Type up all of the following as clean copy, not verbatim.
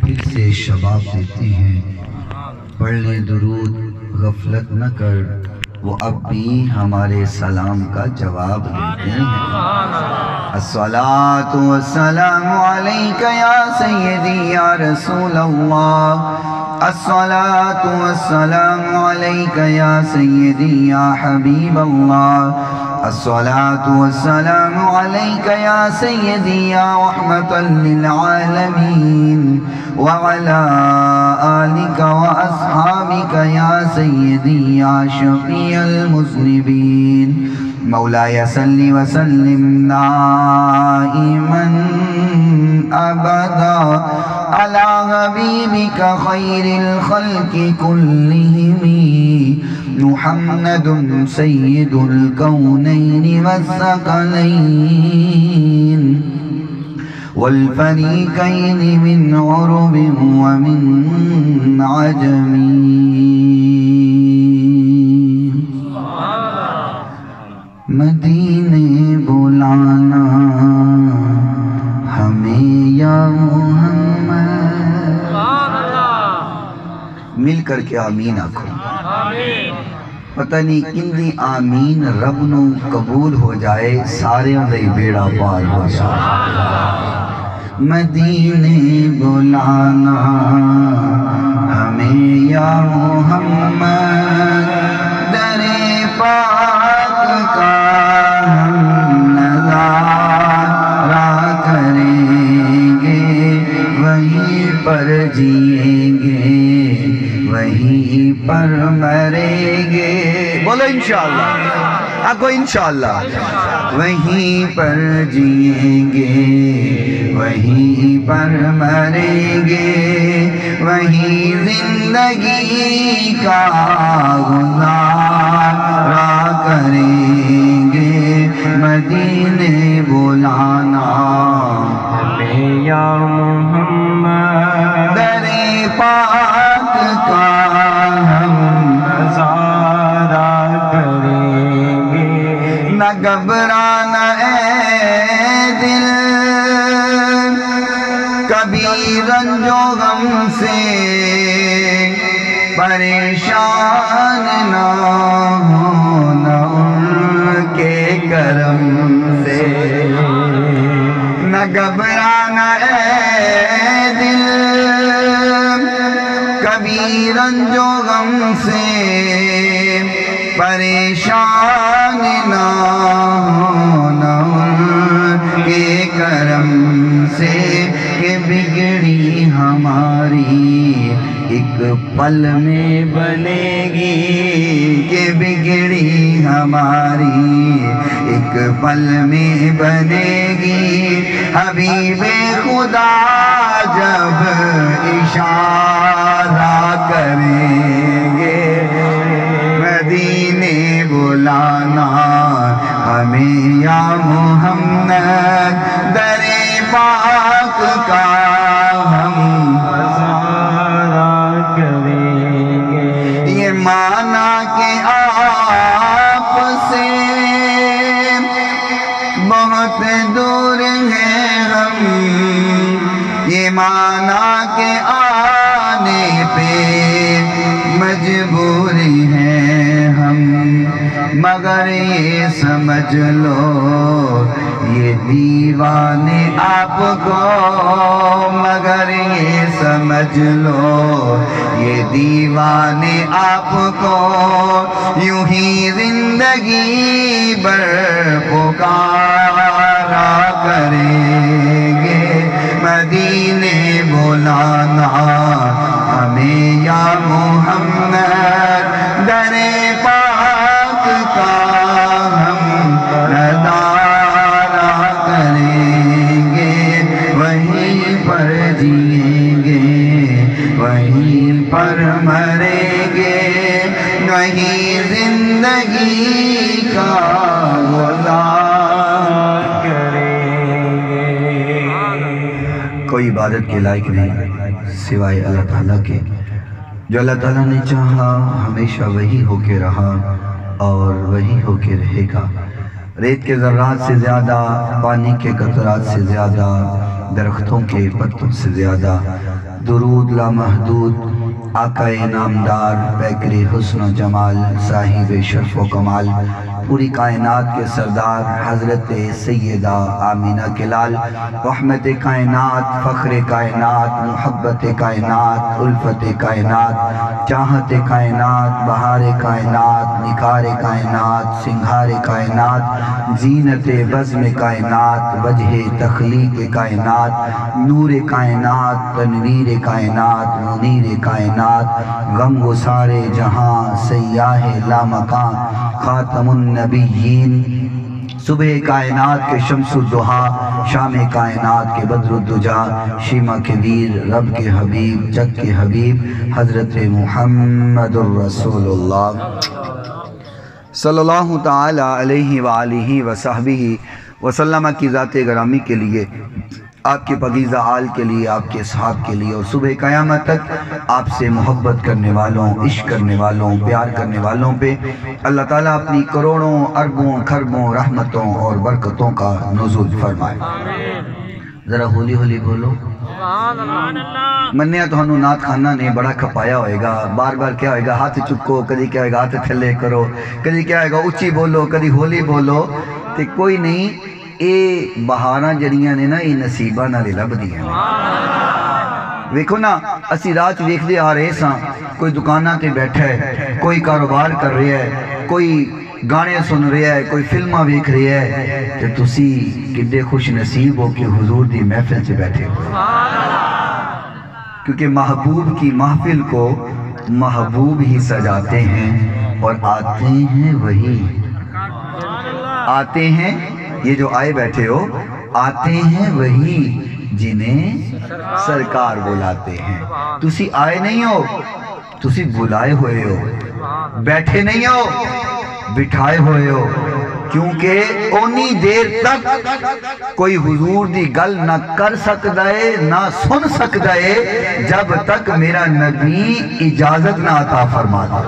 پھر سے شباب دیتے ہیں، پڑھ لیں درود غفلت نہ کر، وہ اب بھی ہمارے سلام کا جواب دیتے ہیں۔ الصلاۃ والسلام علیک یا سیدی یا رسول اللہ، الصلاۃ والسلام علیک یا سیدی یا حبیب اللہ، الصلاۃ والسلام علیک یا سیدی یا رحمۃ للعالمین، وعلی آلک واصحابک یا سیدی یا شفیع المذنبین۔ مولاي صل وسلم دائما أبدا على حبيبك خير الخلق كلهم محمد سيد الكونين والثقلين والفريقين من عرب ومن عجم۔ مدینے بلانا ہمیں یا محمد، مل کر کے آمین آکھو۔ پتہ نہیں کندی آمین رب نو قبول ہو جائے، سارے اندھائی بیڑا پار ہو جائے۔ مدینے بلانا ہمیں یا محمد، در پاک کا ہم نظارہ کریں گے، وہیں پر جئیں گے، وہیں پر مریں گے۔ بولو انشاءاللہ، آگو انشاءاللہ۔ وہیں پر جئیں گے، وہیں پر مریں گے، وہیں زندگی کا گزارا کریں گے۔ مدینے بلانا ہمیں یا محمد، در پاک کا ہم نظارہ کریں گے۔ نہ گھبرانا اے دل کبھی رنج و غم سے، پریشان نہ ہونا ان کے کرم سے۔ نہ گھبرانا اے دل کبھی رنج و غم سے، پریشان نہ ہونا ان کے کرم سے، کہ بگڑی ہماری ایک پل میں بنے گی، کہ بگڑی ہماری ایک پل میں بنے گی۔ حبیب خدا جب اشارہ کریں گے، مدینے بلانا ہمیں یا محمد، در پاک کا ہم نظارہ کریں گے۔ یہ مانا کہ آپ سے بہت دور ہیں ہم، یہ مانا کہ آنے پہ مجبور ہیں ہم، مگر یہ سمجھ لو یہ دیوانے آپ کو، مگر یہ سمجھ لو یہ دیوانے آپ کو، یوں ہی زندگی بھر پکارا کریں گے۔ مدینے بلانا ہمیں یا محمد، در پاک کا ہم نظارہ کریں گے، وہیں پر جئیں گے، وہیں پر مریں گے، وہیں زندگی کا گزار کریں گے۔ کوئی عبادت کے لائق نہیں سوائے اللہ تعالیٰ کے، جو اللہ تعالیٰ نے چاہا ہمیشہ وہی ہو کے رہا اور وہی ہو کے رہے گا۔ ریت کے ذرات سے زیادہ، پانی کے قطرات سے زیادہ، درختوں کے پتوں سے زیادہ درود لامحدود آقائے نامدار پیکر حسن و جمال صاحب شرف و کمال پوری کائنات کے سردار حضرت سیدہ آمینہ کے لال رحمت کائنات فخر کائنات محبت کائنات الفت کائنات چاہت کائنات بہار کائنات نکار کائنات سنگھار کائنات زینت بزم کائنات وجہ تخلیق کائنات نور کائنات تنویر کائنات منیر کائنات غم گسار جہاں سیاہ لامکان خاتم النبیین صبح کائنات کے شمس الضحیٰ شام کائنات کے بدر الدجا شیمہ کے ویر رب کے حبیب جگ کے حبیب حضرت محمد الرسول اللہ صلی اللہ تعالی علیہ وآلہ وصحبہ وسلم کی ذات گرامی کے لیے آپ کے پاکیزہ آل کے لیے آپ کے اصحاب کے لیے اور صبح قیامت تک آپ سے محبت کرنے والوں عشق کرنے والوں پیار کرنے والوں پہ اللہ تعالیٰ اپنی کروڑوں اربوں کھربوں رحمتوں اور برکتوں کا نزول فرمائے۔ ذرا ہولی ہولی بولو منیا تو ہنو نات خانہ نے بڑا کھپایا ہوئے گا بار بار کیا ہوئے گا ہاتھ چکو کدی کیا ہوئے گا ہاتھ تھلے کرو کدی کیا ہوئے گا اچھی بولو کدی ہولی بولو تے کوئی نہیں اے بہاراں جڑیاں نے نا اے نصیبہ نہ لب دیاں ویکھو نا اسی رات ویکھ دے آ رہے ساں کوئی دکانہ تے بیٹھا ہے کوئی کاروبار کر رہا ہے کوئی گانے سن رہا ہے کوئی فلمہ ویکھ رہا ہے کہ تسی کڈے خوش نصیب ہو کہ حضور دی محفل سے بیٹھے ہو کیونکہ محبوب کی محفل کو محبوب ہی سجاتے ہیں اور آتے ہیں یہ جو آئے بیٹھے ہو آتے ہیں وہی جنہیں سرکار بلاتے ہیں تسی آئے نہیں ہو تسی بلائے ہوئے ہو بیٹھے نہیں ہو بٹھائے ہوئے ہو کیونکہ اونی دیر تک کوئی حضور دی گل نہ کر سکتا ہے نہ سن سکتا ہے جب تک میرا نبی اجازت نہ عطا فرماتا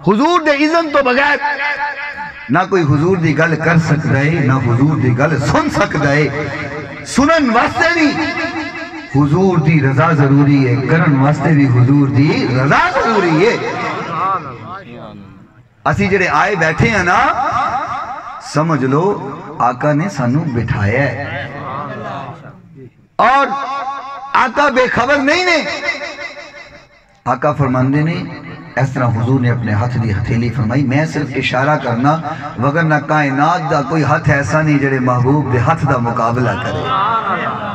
حضور دے اذن تو بغیر نہ کوئی حضور دی گل کر سکتا ہے نہ حضور دی گل سن سکتا ہے سنن واسطے بھی حضور دی رضا ضروری ہے کرن واسطے بھی حضور دی رضا ضروری ہے اسی جڑے آئے بیٹھے ہیں نا سمجھ لو آقا نے سانو بٹھایا ہے اور آقا بے خبر نہیں نے آقا فرماندے نے اس طرح حضور نے اپنے ہاتھ دی ہتھیلی فرمائی میں صرف اشارہ کرنا وگرنہ کائنات دا کوئی ہاتھ ایسا نہیں جڑے محبوب دے ہاتھ دا مقابلہ کرے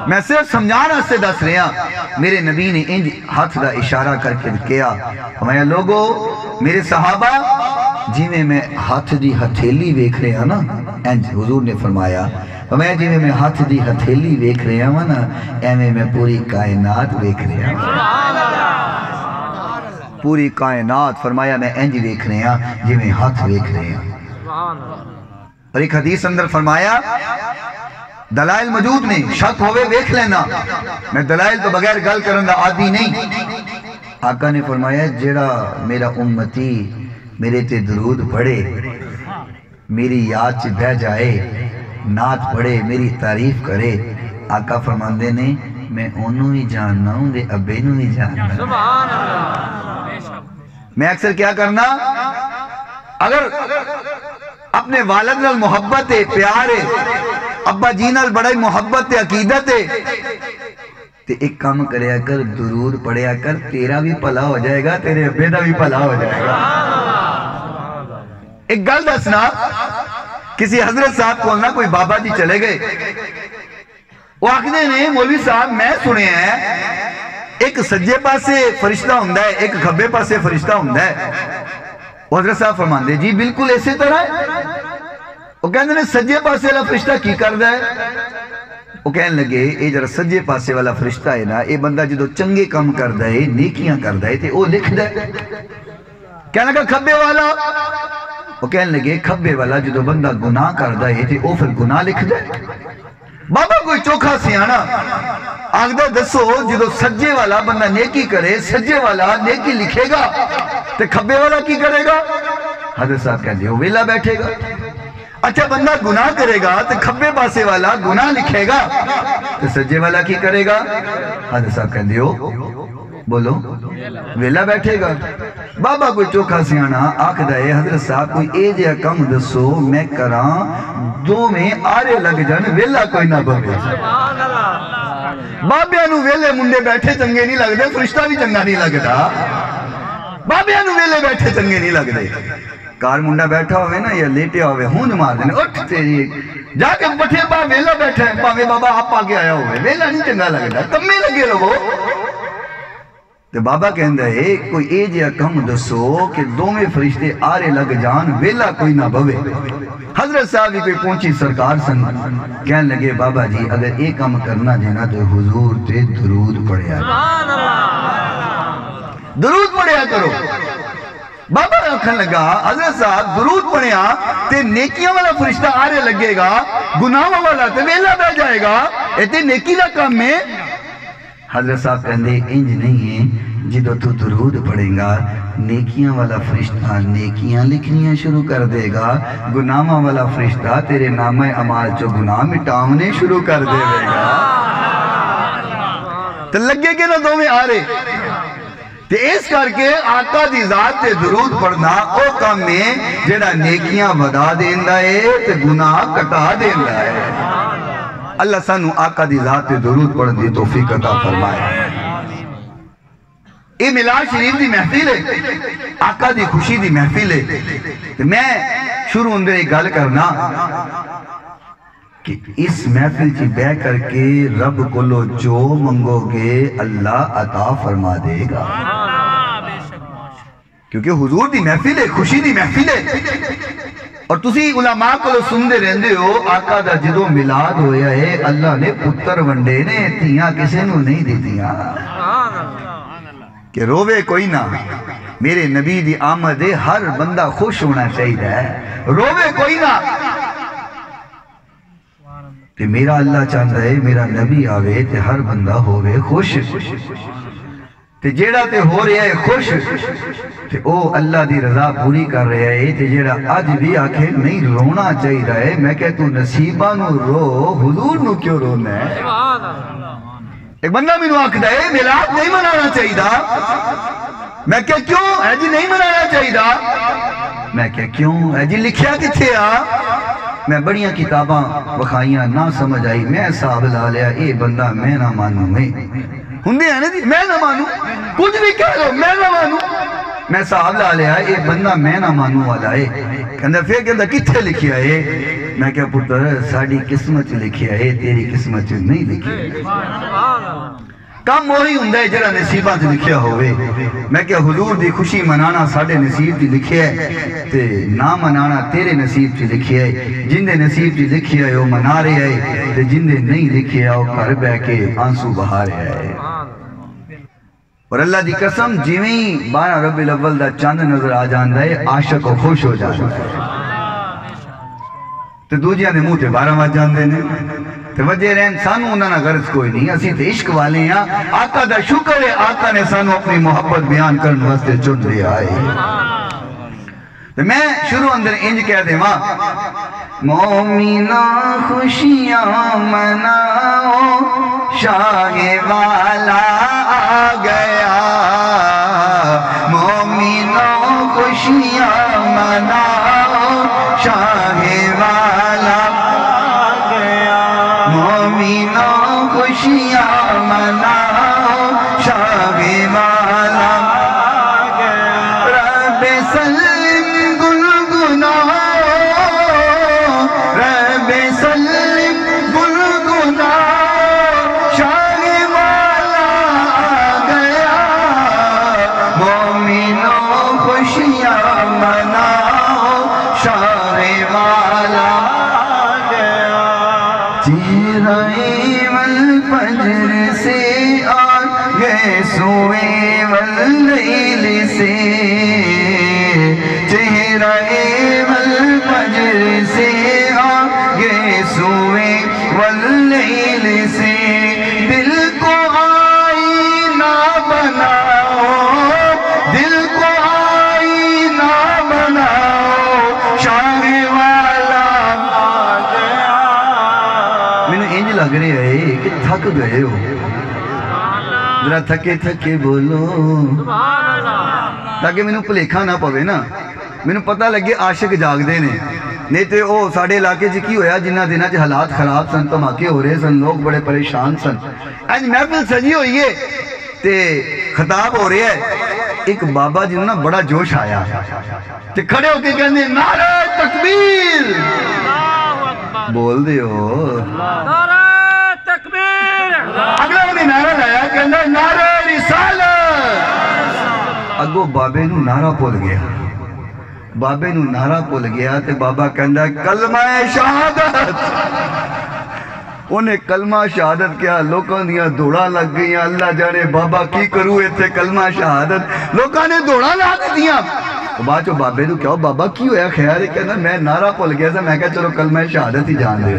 میں صرف سمجھانا سے دس رہا میرے نبی نے انج ہاتھ دا اشارہ کر کے کیا ہمیں لوگو میرے صحابہ جی میں ہاتھ دی ہتھیلی ویکھ رہے ہیں نا انج حضور نے فرمایا ہمیں جی میں ہاتھ دی ہتھیلی ویکھ رہے ہیں نا ایمیں میں پوری کائنات ویکھ رہے ہیں پوری کائنات فرمایا میں انج ویکھ رہے ہیں جی میں ہاتھ ویکھ رہے ہیں اور ایک حدیث اندر فرمایا دلائل موجود نہیں شک ہوئے ویکھ لینا میں دلائل تو بغیر گل کرنا عادی نہیں آقا نے فرمایا جڑا میرا امتی میرے تے درود پڑھے میری یاد چ بہ جائے نعت پڑھے میری تعریف کرے آقا فرماندے نے میں انہوں ہی جاننا ہوں دے ابے نوں ہی جاننا میں اکثر کیا کرنا اگر اپنے والد نال محبت ہے پیار ہے ابا جی نال بڑا ہی محبت ہے عقیدت ہے تے ایک کام کریا کر درود پڑھیا کر تیرا بھی بھلا ہو جائے گا تیرے ابے دا بھی بھلا ہو جائے گا ایک گل دسنا کسی حضرت صاحب کو نہ کوئی بابا جی چلے گئے وہ آخنے نے مولوی صاحب میں سنے ہیں ایک سجے پاسے فرشتہ ہوندہ ہے ایک کھبے پاسے فرشتہ ہوندہ ہے وہ حضرت صاحب فرماندے جی بالکل ایسے طرح ہے وہ کہنے نے سجے پاسے والا فرشتہ کی کردہ ہے وہ کہنے لگے اے جرہ سجے پاسے والا فرشتہ ہے نا اے بندہ جدو چنگے کم کردہ ہے نیکیاں کردہ ہے تے وہ لکھ دے کہنے لگا کھبے والا وہ کہنے لگے کھبے والا جدو بندہ گناہ کردہ ہے تے وہ پھر گناہ لکھ دے بابا کوئی چوکھا سیانا آگدہ دسو جدو سجے والا بندہ نیکی کرے سجے والا نیکی لکھے گا تے کھبے والا کی کرے گا حضرت صاحب کہتے ہیں وہ ویلا بیٹھے گا اچھا بندہ گناہ کرے گا تو کھبے پاسے والا گناہ لکھے گا تو سجے والا کی کرے گا؟ حضرت صاحب کہہ دیو بولو ویلا بیٹھے گا. بابا کوئی چوکھا سیانا آکھ دائے حضرت صاحب کوئی اے جے کم دسو میں کران دو میں آرے لگ جان ویلا کوئی نہ بھوے. بابیانو ویلے منڈے بیٹھے چنگے نہیں لگ دے فرشتہ بھی چنگا نہیں لگتا. بابیانو ویلے بیٹھے چنگے نہیں لگ دے. کار منڈا بیٹھا ہوئے نا یا لیٹے ہوئے ہون مار دینے اٹھ تیری جا کے بٹھے با ویلا بیٹھا ہے باوے بابا آپ آگے آیا ہوئے ویلا نہیں چنگا لگتا کمے لگے لوگو. تو بابا کہندہ ہے کوئی اے جیا کم دسو کہ دو میں فرشتے آرے لگ جان ویلا کوئی نہ بوے. حضرت صاحب بھی کوئی پہنچی سرکار سن کہنے لگے بابا جی اگر ایک کام کرنا جینا تو حضور تے درود پڑھیا درود پڑھیا کرو. بابا رکھن لگا حضرت صاحب درود پڑھیا تے نیکیاں والا فرشتہ آرے لگے گا گناہ والا تے ویلا بہ جائے گا ایتے نیکی دا کام میں. حضرت صاحب کہندے انج نہیں ہے جدو تو درود پڑھیں گا نیکیاں والا فرشتہ نیکیاں لکھنیاں شروع کر دے گا گناہ والا فرشتہ تیرے نام اعمال چو گناہ مٹاونے شروع کر دے گا. تو لگے کہ نہ دو میں آرے تے اس کر کے آقا دی ذات تے درود پڑھنا او کام میں جڑا نیکیاں ودا دیندہ ہے تے گناہ کٹا دیندہ ہے. اللہ سانو آقا دی ذات تے درود پڑھن دی توفیق عطا فرمائے. یہ میلاد شریف دی محفل ہے آقا دی خوشی دی محفل ہے. میں شروع اندر ایک گل کرنا کہ اس محفل چی بے کر کے رب کلو جو منگو گے اللہ عطا فرما دے گا کیونکہ حضور دی محفل ہے خوشی دی محفل ہے. اور تسی علماء کو لو سندے رہندے ہو آقا دا جدو میلاد ہویا ہے اللہ نے پتر ونڈے نے تیاں کسے نو نہیں دیتیاں کہ روے کوئی نہ میرے نبی دی آمد ہے ہر بندہ خوش ہونا چاہیے ہے روے کوئی نہ کہ میرا اللہ چاہتا ہے میرا نبی آوے تے ہر بندہ ہوئے خوش تے جیڑا تے ہو رہا ہے خوش تے او اللہ دی رضا پوری کر رہا ہے تے جیڑا آج بھی آکھے نہیں رونا چاہی رہا ہے میں کہ تو نصیبہ نو رو حضور نو کیوں رونا ہے. ایک بندہ بھی نو آکھ دائے میلاد نہیں منانا چاہی دا میں کہ کیوں اے جی نہیں منانا چاہی دا میں کہ کیوں اے جی لکھیا کتھے آ میں بڑیاں کتاباں وکھائیاں نہ سمجھ آئی میں صاحب لا لیا اے بندہ میں نہ مانوں ہندے ہیں نا جی میں نہ مانوں کچھ بھی کہہ لو میں نہ مانوں میں صاحب لا لیا اے بندہ میں نہ مانوں والا ہے. کہندہ پھر کہندہ کتھے لکھیا ہے میں کہا پتر ساڑی قسمت لکھیا ہے تیری قسمت نہیں لکھیا ہے. کام وہی ہوں ہے جڑا نصیبہ سے لکھیا ہوئے میں کہ حضور دی خوشی منانا ساڑے نصیب دی لکھیا ہے تے نہ منانا تیرے نصیب سے لکھیا ہے. جن دے نصیب سے لکھیا ہے وہ منا رہے ہیں تے جن دے نہیں لکھیا وہ کر بے کے آنسو بہا رہے ہیں. اور اللہ دی قسم جویں 12 ربیع الاول دا چاند نظر آ جاندہ ہے عاشق و خوش ہو جاندہ ہے تو دوجیاں دے منہ تے 12 واج جاندے نے تے وجہ رہن سانو انہاں نا غرض کوئی نہیں اسی تے عشق والے ہیں آقا دا شکر ہے آقا نے سانو اپنی محبت بیان کرن واسطے چن لیا ہے. تو میں شروع اندر انج کہہ دے ماں مومنہ خوشیاں مناؤ شاہ والا آ گیا مومنہ خوشیاں مناؤ شاہ والا آ گیا مومنہ خوشیاں مناؤ شاہ والا آ گیا رب سلم گلگناؤ رب سلم گلگناؤ شاہ والا آ گیا مومنوں خوشیاں مناؤ شاہ والا آ گیا. چہرہ والفجر سے آگے سوئے واللیل سے چہرہ والفجر سے آگے سوئے واللیل سے دل کو آئینہ بناؤ دل کو آئینہ بناؤ شاہ والا گئے ہو ذرا تھکے تھکے بولو تاکہ میں نے پلیکھا نہ پوے نا میں نے پتہ لگے عاشق جاگ دے نے نہیں تے او ساڑھے علاقے جی کی ہویا جنہ دینا جی حالات خراب سن تماکے ہو رہے سن لوگ بڑے پریشان سن آج محفل سجی ہوئی ہے تے خطاب ہو رہے ہے ایک بابا جنہوں نا بڑا جوش آیا تے کھڑے ہو کے کہنے نعرہ تکبیر بول دے ہو نعرہ تکبیر اگلا انہیں نعرہ لایا کہنے نعرہ رسالت اگو بابے نو نعرہ پول گیا بابے نو نعرہ پول گیا تے بابا کہندہ کلمہ شہادت انہیں کلمہ شہادت کیا لوکاں دیا دوڑا لگ گئی اللہ جانے بابا کی کروئے تھے کلمہ شہادت لوکاں نے دوڑا لگ دیا باچو بابے نو کیا بابا کی ہویا خیال ہے کہنا میں نعرہ پول گیا تھا میں کہا چلو کلمہ شہادت ہی جان دے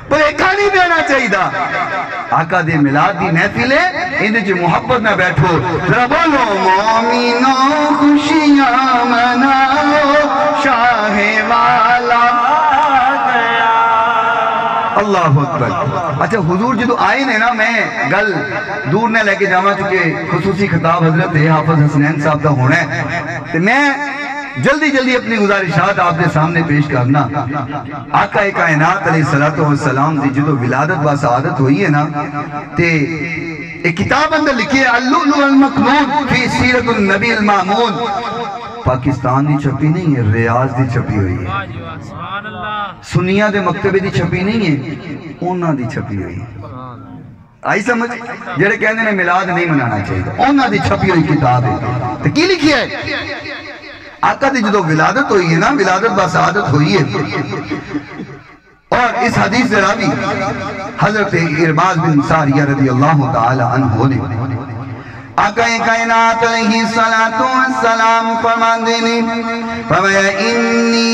پر ایکا نہیں دینا چاہیے دا آقا دے ملاد دی محفلے اندھے جو محبت میں بیٹھو ذرا بولو مومنوں خوشیاں مناؤ شاہ والا اللہ اکبر اچھا حضور جدو آئے نے نا میں گل دور نے لے کے جاما چکے خصوصی خطاب حضرت حافظ حسنین صاحب دا ہونا ہے تو میں جلدی جلدی اپنی گزارشات آپ کے سامنے پیش کرنا آقا کائنات علیہ السلام دی جدو ولادت با سعادت ہوئی ہے نا تے ایک کتاب اندر لکھی ہے اللؤلؤ المکنون فی سیرت النبی المامون پاکستان دی چھپی نہیں ہے ریاض دی چھپی ہوئی ہے سنیہ دے مکتبے دی چھپی نہیں ہے اونا دی چھپی ہوئی ہے آئی سمجھ جڑے کہنے نے ملاد نہیں منانا چاہیے اونا دی چھپی ہوئی کتاب ہے تو کی لکھی ہے آقا دی جدو ولادت ہوئی ہے نا ولادت با سعادت ہوئی ہے اور اس حدیث سے راوی حضرت ارباز بن ساریہ رضی اللہ تعالی عنہ نے آقا کائنات علیہ السلام فرمان دینے فرمایا انی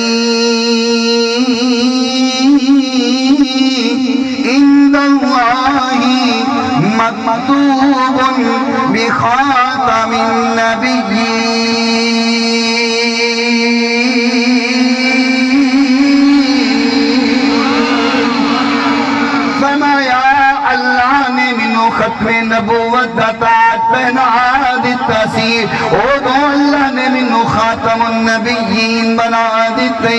عند اللہ مکتوب بخاتم النبیین ختم نبوت دتات بنا دیتا سی او دو اللہ نے منو خاتم النبیین بنا دیتے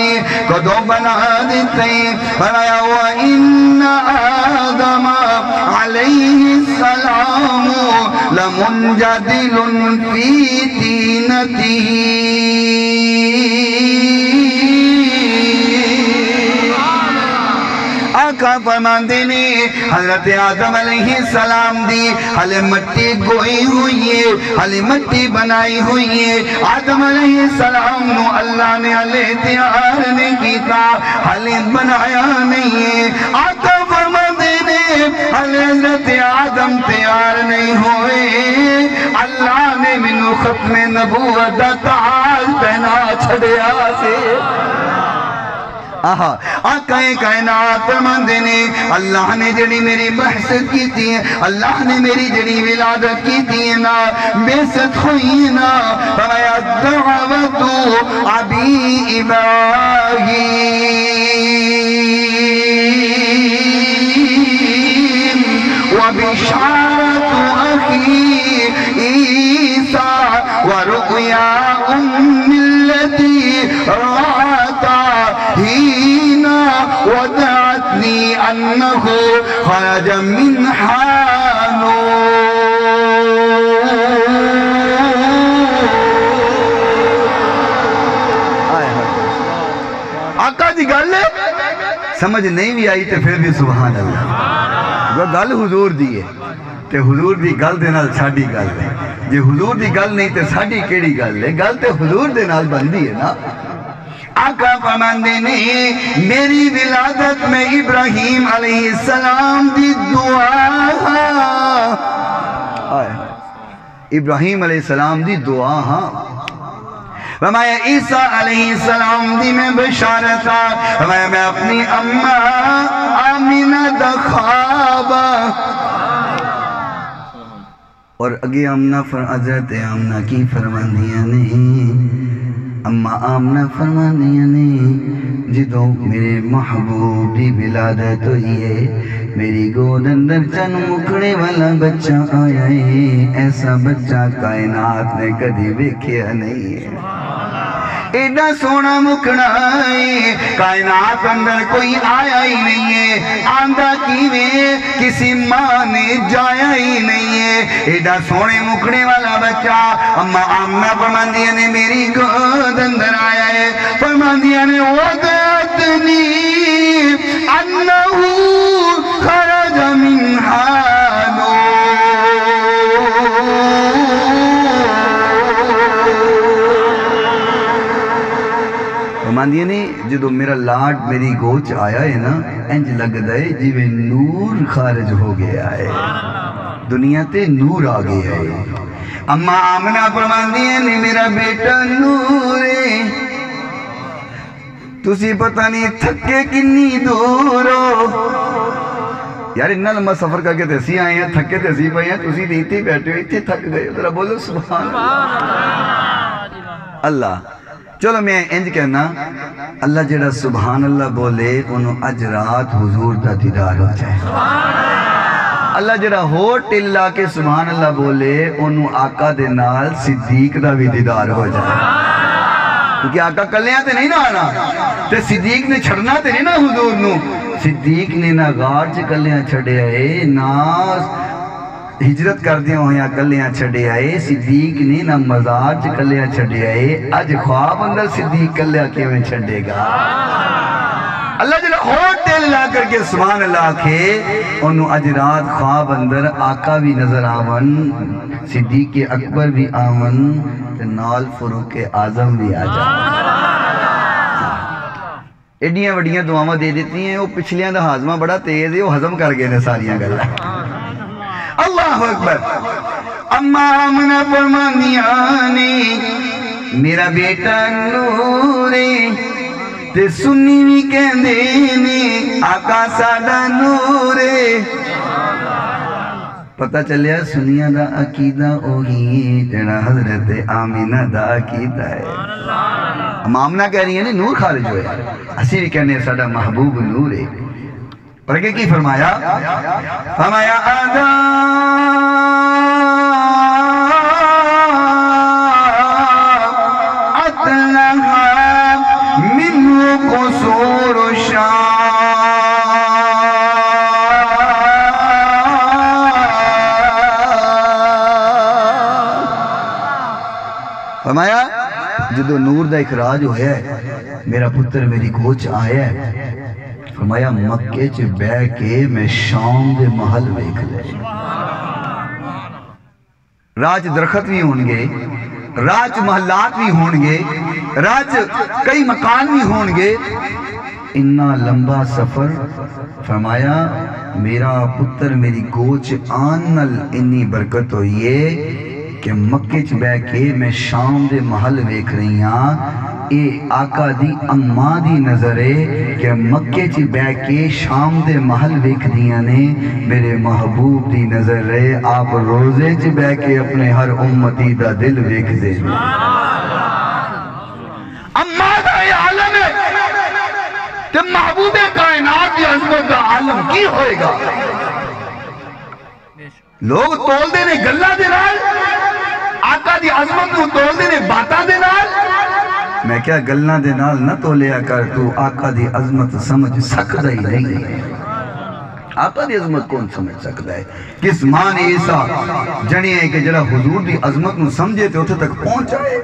کدو بنا دیتے فرمایا وَإِنَّ آدم علیہ السلام لمنجدل فی دینتی آقا فرمان دینے حضرت آدم علیہ السلام دی حل مٹی گوئی ہوئی ہے حل مٹی بنائی ہوئی ہے آدم علیہ السلام نو اللہ نے حلے تیار نہیں کیتا حل بنایا نہیں ہے آقا فرمان دینے حل حضرت آدم تیار نہیں ہوئے اللہ نے منو ختم نبوت تاج پہنا چھڑیا سے آقا کائنات فرمان دینے اللہ نے جڑی میری بحثت کی تھی اللہ نے میری جڑی ولادت کی تھی نا بیست ہوئی نا فرمایا دعوت ابی ابراہیم وبشارت اخی عیسیٰ ورؤیا التي رأتا هينا ودعتني أنه خرج من آقا دی گل سمجھ نہیں بھی آئی تے پھر بھی سبحان اللہ گل حضور دی ہے تے حضور دی گل دے نال ساڈی گل ہے جے حضور دی گل نہیں تے ساڈی کیڑی گل ہے گل تے حضور دے نال بندی ہے نا آقا فرمان دینے میری ولادت میں ابراہیم علیہ السلام دی دعا ابراہیم علیہ السلام دی دعا فرمایا عیسیٰ علیہ السلام دی میں بشارتا فرمایا میں اپنی اماں آمینہ دخوابہ اور اگے آمنہ حضرت آمنہ کی فرمان دیا نہیں اما آمنہ فرمانیاں نے جدوں میرے محبوب دی ولادت ہوئی ہے میری گود اندر چن مکھڑے والا بچہ آیا ہے ایسا بچہ کائنات نے کدی ویکھیا نہیں ہے ایڈا سونا مکھڑا ہے کائنات اندر کوئی آیا ہی نہیں ہے آندہ کیویں کسی ماں نے جایا ہی نہیں ہے ایڈا سونے مکھڑے والا بچہ اما آمنہ فرماندیاں نے میری گود اندر آیا ہے فرماندیاں نے وَدَعَتْنِي أَنَّهُ خَرَجَ مِنْهَا نُورٌ فرماندیاں نے جدو میرا لاڈ میری گوچ آیا ہے نا انج لگ دائے جیویں نور خارج ہو گیا ہے دنیا تے نور آ گیا ہے اما آمنہ فرماندیاں نے میرا بیٹا نور ہے تسی پتہ نہیں تھکے کنی دور ہو یار اتنا لمبا سفر کر کے تیسی آئے ہیں تھکے تیسی پہ ہیں تسی دیتی بیٹھے ہوئے اتنے تھک گئے ذرا بولو سبحان اللہ چلو میں انج کہنا اللہ جڑا سبحان اللہ بولے انہوں اج رات حضور دا دیدار ہو جائے اللہ جڑا ہو ٹلا کے سبحان اللہ بولے انہوں آقا دے نال صدیق دا بھی دیدار ہو جائے کیونکہ آقا کلیاں تے نہیں نہ آنا تے صدیق نے چھڑنا تے نہیں نہ حضور نو صدیق نے نہ غار چ کلیاں چھڑے آئے نہ ہجرت کر دیا ہویا کلیاں چھڑے آئے صدیق نے نہ مزار چ کلیاں چھڑے آئے اج خواب اندر صدیق کلیاں کیویں چھڑے گا اللہ جلہ ہوٹ دل لا کر کے سبحان اللہ کے انہوں اج رات خواب اندر آقا بھی نظر آون صدیق اکبر بھی آون نال فروق اعظم بھی آ جا ایڈیاں وڈیاں دعاواں دے دیتی ہیں وہ پچھلیاں دا ہاضمہ بڑا تیز ہے وہ ہضم کر گئے نے ساریاں گلا اللہ اکبر اما آمنہ فرمانیاں نے میرا بیٹا نورے تے سنی بھی کہندے نے آقا ساڈا نورے پتہ چلیا سنیاں دا عقیدہ اوہی جڑا حضرت آمینہ دا عقیدہ ہے ہم آمنہ کہہ رہی ہیں نے نور خارج ہویا اسی بھی کہنے ساڈا محبوب نور ہے پر کہ کی فرمایا فرمایا آدھا اطلعا منہ قصور شام فرمایا جدو نور دا اخراج ہویا ہے میرا پتر میری گوچ آیا ہے فرمایا مکے چ بہ کے میں شام دے محل ویکھ لے راج درخت بھی ہونگے راج محلات بھی ہونگے راج کئی مکان بھی ہونگے اتنا لمبا سفر فرمایا میرا پتر میری گوچ آنل انی برکت ہوئی ہے کہ مکے چ بہ کے میں شام دے محل ویکھ رہی ہاں اے آقا دی اماں دی نظر ہے کہ مکے چ بہ کے شام دے محل ویکھ دیاں نے میرے محبوب دی نظر ہے آپ روزے چ بہ کے اپنے ہر امتی دا دل ویکھ دے اماں دا عالم ہے کہ محبوب کائنات دی عظمت دا عالم کی ہوئے گا لوگ تول دینے گلہ دے نال آقا دی عظمت نو تول دینے باتا دے نال میں کیا گلہ دے نال نہ تولیا کر تو آقا دی عظمت سمجھ سکتا ہی نہیں ہے آقا دی عظمت کون سمجھ سکتا ہے کس مان ایسا جنی ہے کہ جڑا حضور دی عظمت نو سمجھے تے اتھے تک پہنچائے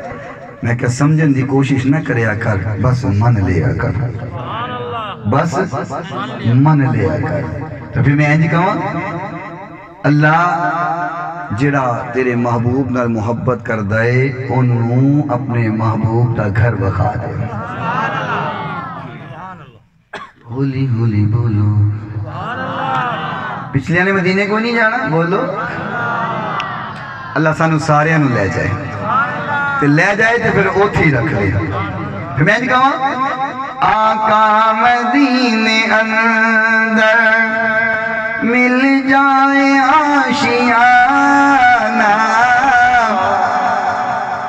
میں کیا سمجھن دی کوشش نہ کریا کر بس من لیا کر بس من لیا کر تو پھر میں اینجی کہاں اللہ جڑا تیرے محبوب نال محبت کر دائے انہوں اپنے محبوب تا گھر بخا دے ہولی ہولی بولو پچھلے آنے مدینے کو نہیں جانا بولو اللہ سانو سارے انہوں لے جائے تو لے جائے تو پھر اوتھی رکھ لے پھر میں نہیں کہاں آقا مدینے اندر مل جائے آشیانہ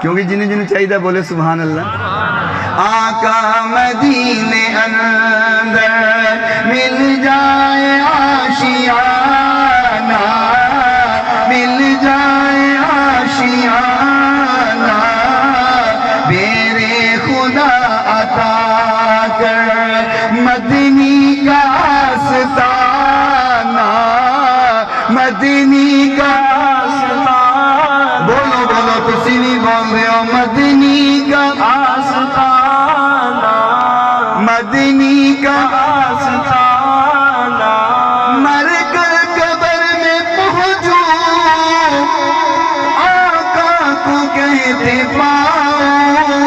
کیونکہ جنہیں چاہیے بولے سبحان اللہ آقا مدینے اندر مل جائے آشیانہ، مل جائے آشیانہ، میرے خدا عطا کر مدنی کا آستانہ، مدنی کا آستانہ، بولو بولو تسی بھی بول رہے ہو، مدنی کا آستانہ، مدنی کا آستانہ، مر کر قبر میں پہنچوں آقا کو کہتے پاؤں،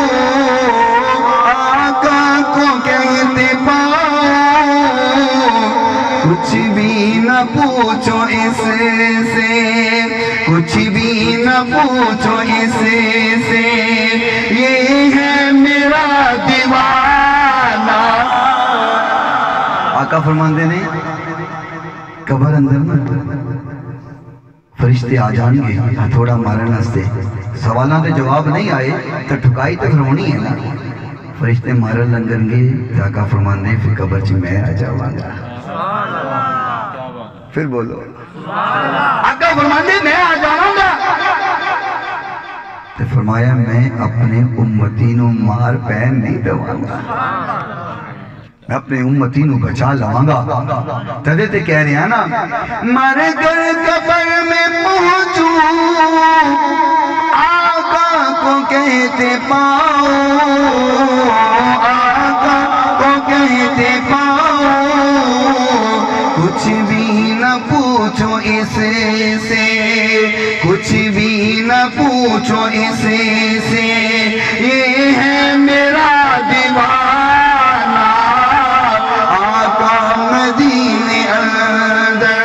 آقا کو کہتے پاؤں، کچھ بھی نہ پوچھو اس سے، کچھ بھی نہ پوچھو اس سے، یہ ہے میرا دیوانہ۔ آقا فرماندے نے قبر اندر نا فرشتے آ جان گے ہتھوڑا مارن ہستے، سوالاں دے جواب نہیں آئے تو ٹھکائی تو ہونی ہے نا، فرشتے مارن لگن گے تو آقا فرماندے پھر قبر چ میں آ جاواں گا، پھر بولو آقا فرماندے میں آ جاواں گا، تو فرمایا میں اپنے امتینوں مار پین نہیں دواں گا، میں اپنے امتینوں بچا لواں گا، تدے تے کہہ رہے ہیں نا مر کر قبر میں پہنچوں آقا کو کہتے پاؤں، آقا کو کہتے پاؤں، کچھ بھی نہ پوچھو اس سے، کچھ بھی نہ پوچھو اس سے، یہ ہے میرا دیوانہ، آقا مدینے اندر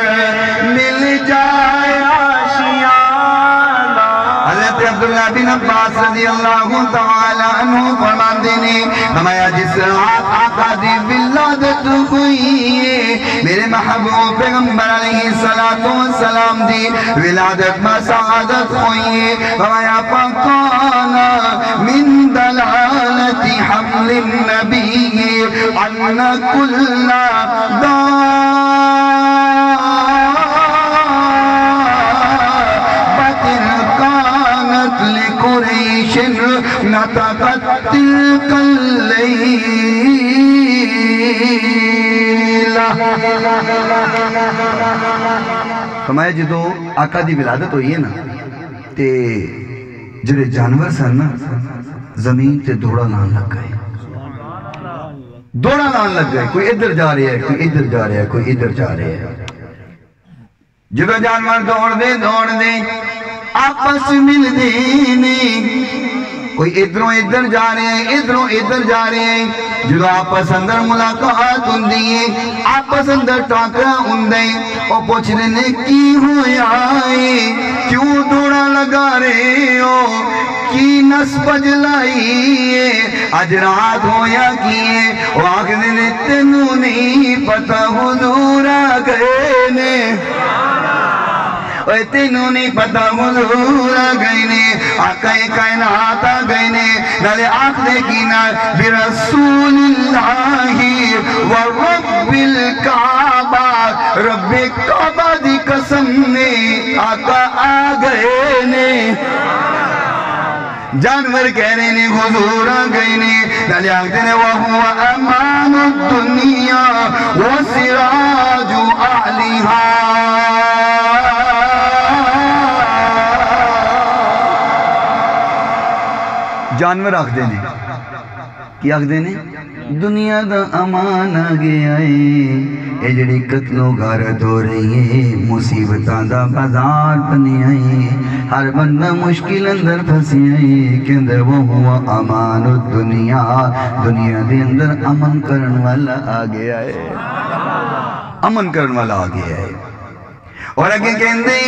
مل جائے آشیانہ۔ حضرت عبداللہ بن عباس رضی اللہ تعالیٰ عنہ فرماتے نے فرمایا جس رات آقا دی ولادت ہوئی ہے، میرے محبوب پیغمبر علیہ السلام دی ولادت میں سعادت ہوئی ہے، فرمایا فَقَانَ مِن دَلَالَةِ حَمْلِ النَّبِيِّ أَنَّ كُلَّ دَابَّةٍ كَانَتْ لِقُرَيْشٍ نَطَقَتْ تِلْكَ اللَّيْلَةَ۔ فرمایا جدو آقا دی ولادت ہوئی ہے نا تے جڑے جانور سن نا زمین تے دوڑا لان لگ گئے، دوڑا لان لگ گئے، کوئی ادھر جا رہے ہے، کوئی ادھر جا رہے ہے، کوئی ادھر جا رہے ہے، جدو جانور دوڑ دے آپس مل دینے، کوئی ادھروں ادھر جا رہے ہیں، ادھروں ادھر جا رہے ہیں، جدو آپس اندر ملاقات ہوندی ہے، آپس اندر ٹاکرا ہوندے، اور پوچھ رہے نے کی ہویا ہے، کیوں دوڑا لگا رہے ہو، کی نسب جلائی ہے، آج رات ہویا کی ہے، وہ آگے نے تینوں نہیں پتا حضور آ گئے نے، اے تینوں نہیں پتا حضور آ گئے نے، آقا کائنات آ گئے نے، نالے آنکھ دیکھینا برسول اللہ و رب الکعبہ، رب کعبہ دی قسم نے آقا آ گئے نے، جانور کہہ رہے نے حضور آ گئے نے، نالے آنکھ دینے وَهُوَ أَمَانُ الدُّنِيَا وَسِرَاجُ أَعْلِهَا۔ جانور آخ دینے کی آخ دینے دنیا دا امان آگے آئے، اے جڑی قتل و غارت ہو رہی ہے، مصیبتاں دا بازار بنی آئے، ہر بندہ مشکل اندر پھنسی آئے، کہ اندر وہ ہوا امان الدنیا، دنیا دے اندر امن کرن والا آگے آئے، امن کرن والا آگے آئے، اور اگے کہندے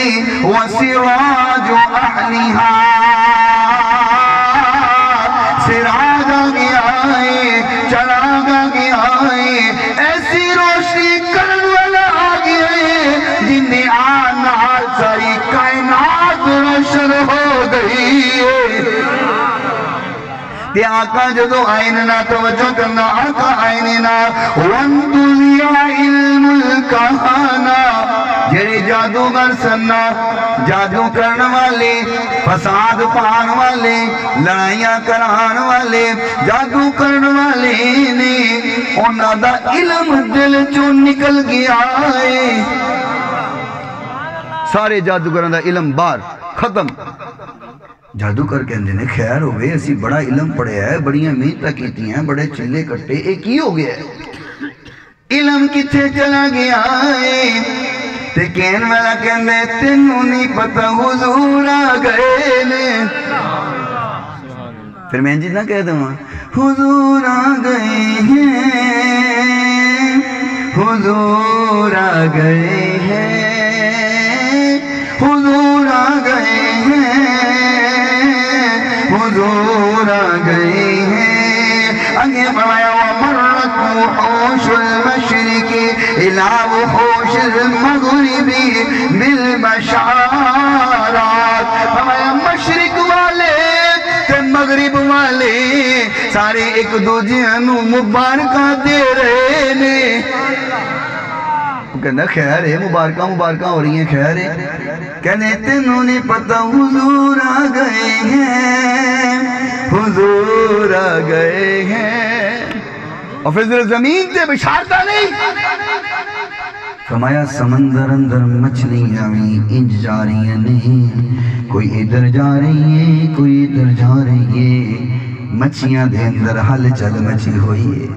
وَسِرَاجُ أَهْلِهَا، سراغ گیا ہے، چراغ گیا ہے، ایسی روشنی کرن والا آگیا ہے، جن نے آنا ساری کائنات روشن ہو گئی ہے، تے آقا جدو آئین نا توجہ کرنا آقا آئین نا وَانْتُلِيَا عِلْمُ الْكَهَانَا جڑے جادوگر سننا جادو کرن والے فساد پان والے لڑائیاں کران والے جادو کرن والے نے انہاں دا علم دل چوں نکل گیا ہے سارے جادوگراں دا علم بار ختم جادوگر کہندے نے خیر ہوئے اسی بڑا علم پڑھے ہے بڑیاں محنتاں کیتی ہیں بڑے چلے کٹے ایک ہی ہو گیا ہے علم کتھے چلا گیا ہے تے کہن والا کہندے تینوں نہیں پتہ حضور آ گئے نے پھر میں جی نہ کہہ دوں حضور آ گئے ہیں حضور آ گئے ہیں حضور آ گئے ہیں حضور آ گئے ہیں آگے فرمایا وَمَرَّتْ وُحُوشُ الْمَشْرِقِ إِلَىٰ وُحُوشِ الْمَغْرِبِ بِالْبَشَارَاتِ فرمایا مشرق والے تے مغرب والے سارے ایک دوجیانو مبارکہ دے رہے نے کہنا خیر ہے مبارکہ ہو رہی ہیں خیر ہے کہنے تینوں نے پتہ حضور آ گئے ہیں حضور آ گئے ہیں اور پھر زمین تے بشارتا نہیں فرمایا سمندر اندر مچھلیاں بھی انج جا رہی ہیں نہیں کوئی ادھر جا رہی ہے کوئی ادھر جا رہی ہے مچھلیاں دے اندر حل چل مچھی ہوئی ہے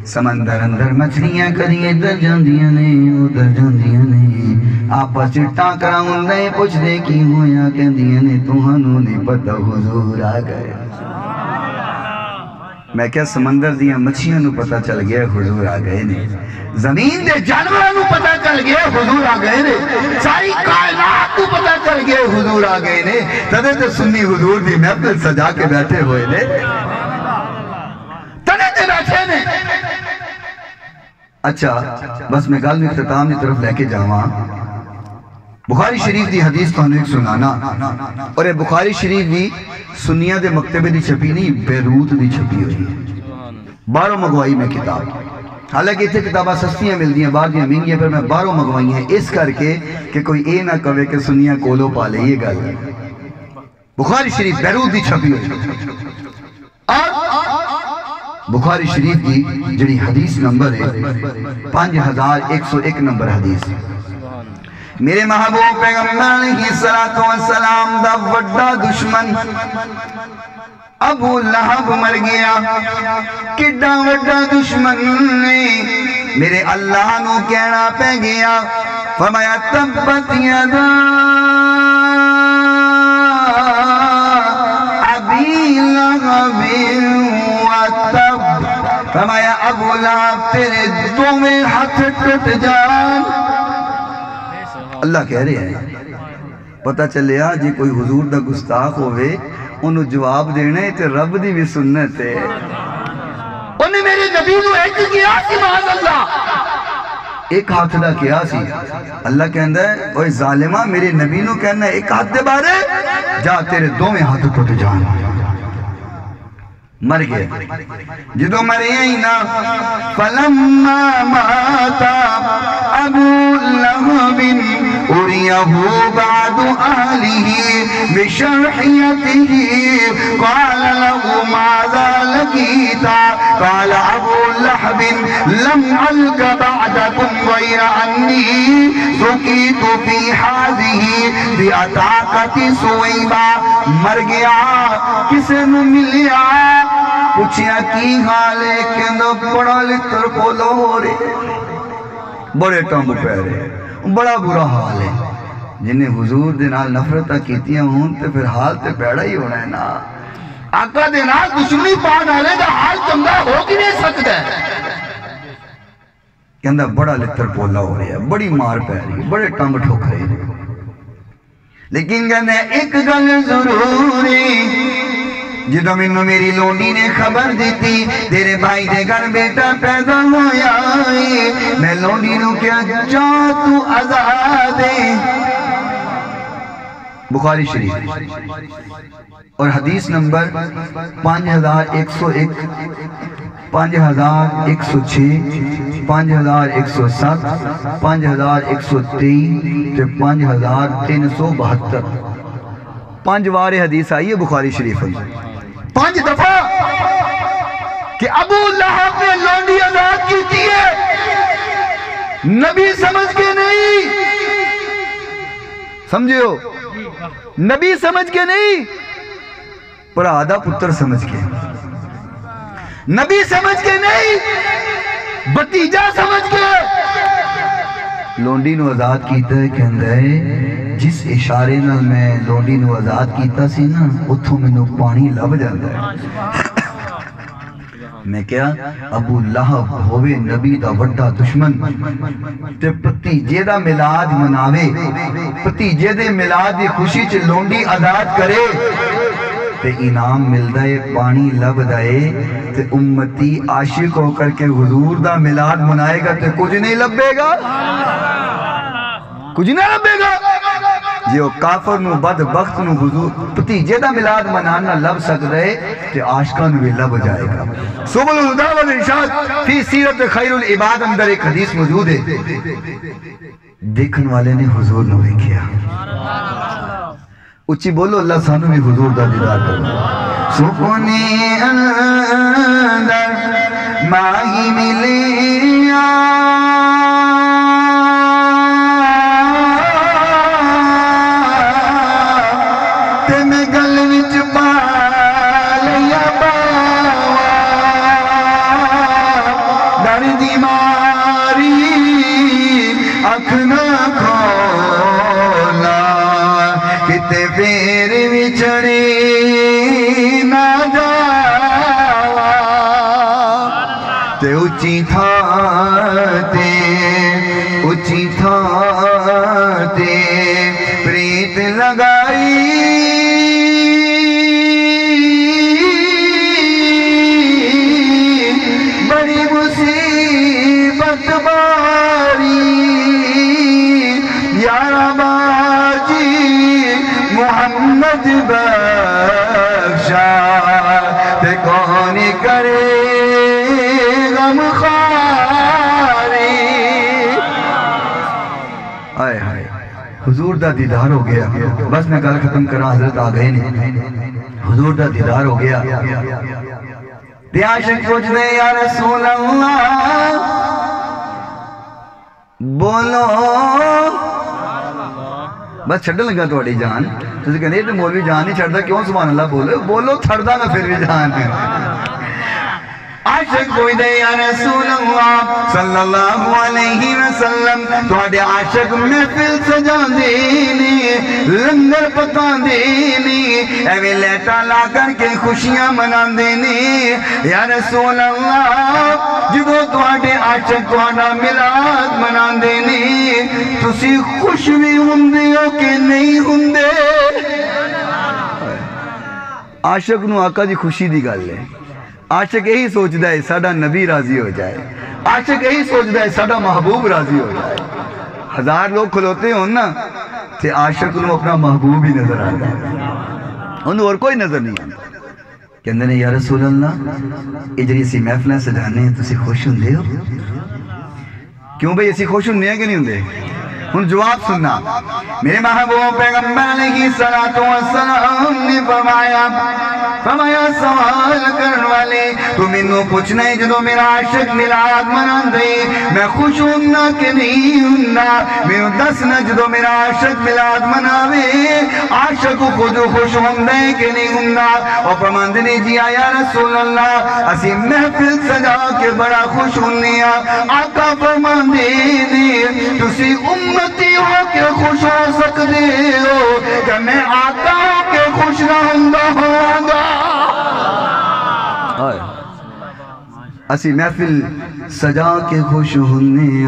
سمندر اندر مچھلیاں کری ادھر جاندیاں نے ادھر جاندیاں نے آپس چٹا کراؤں دے پوچھ دے کی ہویا کہندیاں نے تہانوں نے پتہ حضور آ گئے میں کیا سمندر دیاں مچھیاں نو پتہ چل گیا حضور آ گئے نے زمین دے جانوراں نو پتہ چل گیا حضور آ گئے نے ساری کائنات کو پتہ چل گیا حضور آ گئے نے تدے تے سنی حضور دی محفل سجا کے بیٹھے ہوئے نے تدے تے بیٹھے نے اچھا بس میں گل میں اختتام کی طرف لے کے جاواں بخاری شریف دی حدیث تو ہمیں ایک سنانا اور یہ بخاری شریف بھی سنیہ دے مکتبے دی چھپی نہیں بیروت دی چھپی ہوئی ہے باروں مگوائی میں کتاب حالانکہ اتنے کتابہ سستیاں مل دیا باہر دیا مہنگی ہیں پر میں باروں مگوائی ہیں اس کر کے کہ کوئی اے نہ کہے کہ سنیہ کولو پالے یہ گل ہے بخاری شریف بیروت دی چھپی ہوئی اور بخاری شریف کی جڑی حدیث نمبر ہے 5101 نمبر حدیث میرے محبوب پیغمبر علیہ السلام دا وڈا دشمن ابو لہب مر گیا کڈا وڈا دشمن نے میرے اللہ نو کہنا پہ گیا فرمایا تبت یدا ابی لہب وتب فرمایا ابو لہب تیرے دو میں ہاتھ ٹوٹ جان اللہ کہہ رہے ہیں پتہ چلیا جی کوئی حضور دا گستاخ ہوئے انہوں جواب دینے تے رب دی بھی سنت ہے انہیں میرے نبی نو ایک کیا سی معاذ اللہ ایک ہاتھ دا کیا سی اللہ کہندہ ہے اوہ ظالمہ میرے نبی نو کہنا ہے ایک ہاتھ دے بارے جا تیرے دو میں ہاتھ ٹوٹ جان مر گئے جدو مرے ہی نا فلما ماتا ابو لہب اریہ بعد آلہ بشرحیتہ قال له ماذا لقیتا قال ابو لہب لم علق بعدکم غیر انی سکیت فی حاضہ بیعطاقت سویبہ مر گیا کسے نو ملیا پوچھیا کی حال ہے کہندہ بڑا لتر پولو ہو رہے بڑے ٹامب پہ رہے بڑا برا حال ہے جنہیں حضور دنال نفرتہ کیتیاں ہوں تو پھر حال تے پیڑا ہی ہونا ہے نا آقا دنال دشمنی پا ڈالے دا حال چمدہ ہو کی نہیں سکتا ہے کہندہ بڑا لتر پولا ہو رہے ہیں بڑی مار پہ رہی ہے بڑے ٹامب ٹھوک رہے ہیں لیکن کہندہ ایک گل ضروری جدو میں میری لونڈی نے خبر دیتی تیرے بھائی دے گھر بیٹا پیدا ہویا ہے میں لونڈی نو کیا جا تو آزاد ہے بخاری شریف اور حدیث نمبر 5101 5106 5107 5123 5372 5 بار حدیث آئی ہے بخاری شریف میں 5 دفعہ کہ ابو لہب نے لونڈی آزاد کی تھی ہے نبی سمجھ کے نہیں سمجھے ہو نبی سمجھ کے نہیں پر آدھا پتر سمجھ کے نبی سمجھ کے نہیں بتیجا سمجھ کے لونڈی نو آزاد کیتا ہے کہندہ ہے جس اشارے نال میں لونڈی نو آزاد کیتا سی نا اتھوں میں نو پانی لب جاندہ ہے میں کیا ابو لہب ہوئے نبی دا وڈا دشمن تے پتیجے دا ملاد مناوے پتیجے دے ملاد دی خوشی چ لونڈی آزاد کرے تے انعام ملدا ہے پانی لب دائے تے امتی عاشق ہو کر کے حضور دا ملاد منائے گا تے کچھ نہیں لبے گا کچھ نہیں لبے گا جو کافر نو بدبخت نو حضور پتیجے دا ملاد منانا لب سکتا ہے تے عاشقاں نو بھی لب جائے گا سبل الہدا والارشاد فی سیرت خیر العباد اندر ایک حدیث موجود ہے دیکھن والے نے حضور نو دیکھیا اچھی بولو اللہ سانو بھی حضور دا دیدار کرو سکونے اندر ماہی ملیا اچھی تھا تے پریت لگائی بڑی مصیبت باری یارا باجی محمد بخشا تے کون کرے غم حضور دا دیدار ہو گیا بس میں گل ختم کرا حضرت آ گئے نہیں حضور دا دیدار ہو گیا تے عاشق پوچھ دے یا رسول اللہ بولو بس چھڑ لگا توڑی جان تو کہنے تو مولوی جان نہیں چھڑ دا کیوں سبحان اللہ بولو چھڑ دا میں پھر بھی جان عاشق کوئی دے یا رسول اللہ صلی اللہ علیہ وسلم توڑے عاشق محفل سجا دینی لنگر پکا دینی ایوے لیٹا لا کر کے خوشیاں منا دینی یا رسول اللہ جب توڑے عاشق توڑا ملاد منا دینی تسی خوش بھی ہندے ہو کہ نہیں ہندے عاشق نو آقا دی خوشی دی گل ہے عاشق یہی سوچدا ہے ساڈا نبی راضی ہو جائے عاشق یہی سوچدا ہے ساڈا محبوب راضی ہو جائے ہزار لوگ کھلوتے ہوں نا تے عاشق نو اپنا محبوب ہی نظر آتا ہے انہوں اور کوئی نظر نہیں آتا کہندے نے یا رسول اللہ اجری سی محفلیں سجانے ہیں تسی خوش ہوندے ہو کیوں بھئی اسی خوش ہوندے ہیں کہ نہیں ہوندے ان جواب سننا میرے محبوب پیغمبر علیہ السلام نے فرمایا سوال کرن والے تو منو پوچھنا ہے جدو میرا عاشق ملاد منان دے میں خوش ہونا کہ نہیں ہونا میرے دسنا جدو میرا عاشق ملاد مناوے عاشق خود خوش ہونا ہے کہ نہیں ہونا اور فرمان دینے جی آیا رسول اللہ اسی محفل سجا کے بڑا خوش ہونے آقا فرمان دینے تسی امتی ہو کے خوش ہو سکتے ہو کہ میں آقا ہو کے خوش رہوں گا اسی محفل سجا کے خوش ہونے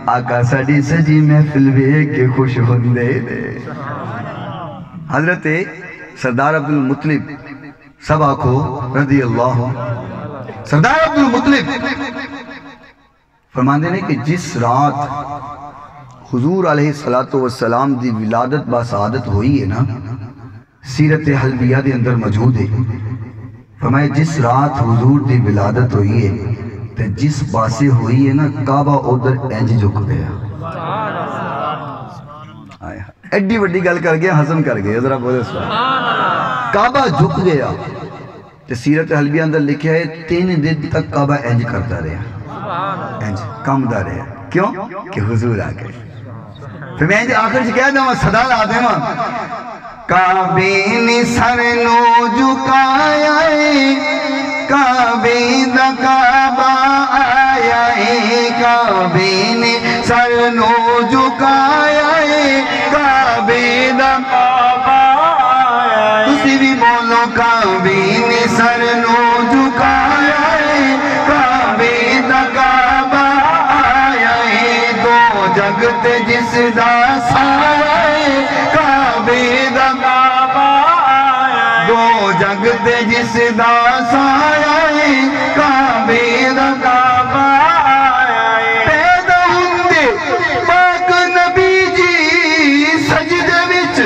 آقا ساڑی سجی محفل بے کے خوش ہونے دے حضرت سردار عبدالمطلب سب آنکھو رضی اللہ سردار عبدالمطلب فرمان دینے کہ جس رات حضور علیہ السلام دی ولادت با سعادت ہوئی ہے نا، سیرت حلبیہ دے اندر موجود ہے۔ فرمایا جس رات حضور دی ولادت ہوئی ہے تے جس پاسے ہوئی ہے نا کعبہ ادھر انج جھک گیا۔ ایڈی وڈی گل کر گیا، ہضم کر گیا، ذرا بولے کعبہ جھک گیا۔ تے سیرت حلبیہ اندر لکھا ہے 3 دن تک کعبہ انج کرتا رہا، انج کمدا رہا۔ کیوں؟ کہ حضور آ گئے۔ پھر میں آخر سے کہہ دوں صدا لا دیں کعبے نے سر نو جھکایا ہے، کعبے دا کعبہ آیا ہے، کعبے نے سر نو جھکایا ہے، کعبے دا کعبہ آیا ہے۔ تسی بھی بولو کعبے نے سر نو جھکایا ہے، کعبے دا کعبہ آیا ہے۔ دو جگت جس دا سایہ ہے، کعبے دا کعبہ آیا ہے۔ دو جگت جس دا سایہ ہے، کعبے دا کعبہ آیا ہے۔ پیدا ہوندے پاک نبی جی سجدے وچ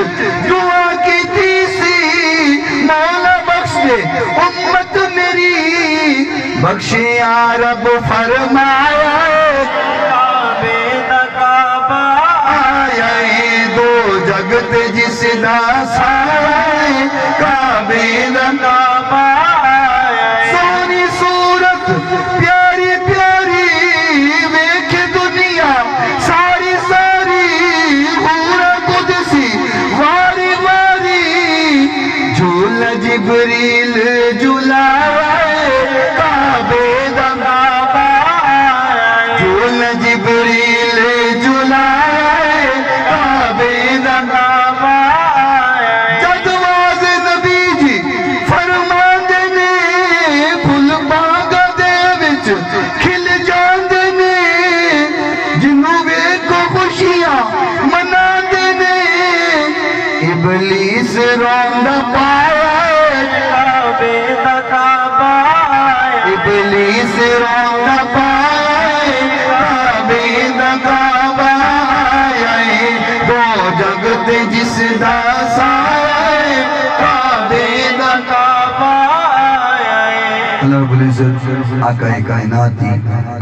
دعا کیتی سی، مولا بخش دے امت میری، بخشے یا رب فرمایا ہے، کعبے دا کعبہ آیا ہے۔ دو جگت جس دا سایہ ہے، کعبے دا کعبہ آیا ہے۔ سونی صورت پیاری پیاری ویکھ دنیا ساری ساری، حورا قدسی واری واری، جھولا جبریل جھولایا ہے، کعبے دا کعبہ آیا ہے۔ جھولا جبریل جھولایا ہے، کعبے دا کعبہ آیا ہے۔ جد واز نبی جی فرماندے نے، پھل باغاں دے وچ کھل جاندے نے، جنوں ویکھو خوشیاں مناندے نے، ابلیس روندا پایا ہے، کعبے دا کعبہ آیا ہے۔ ابلیس روندا پایا ہے، کعبے دا کعبہ آیا ہے۔ دو جگت جس دا سایہ ہے، کعبے دا کعبہ آیا ہے۔ اللہ رب العزت آقا کائنات کی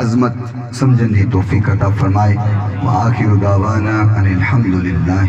عظمت سمجھن دی توفیق عطا فرمائے۔ وآخر دعوانا ان الحمدللہ۔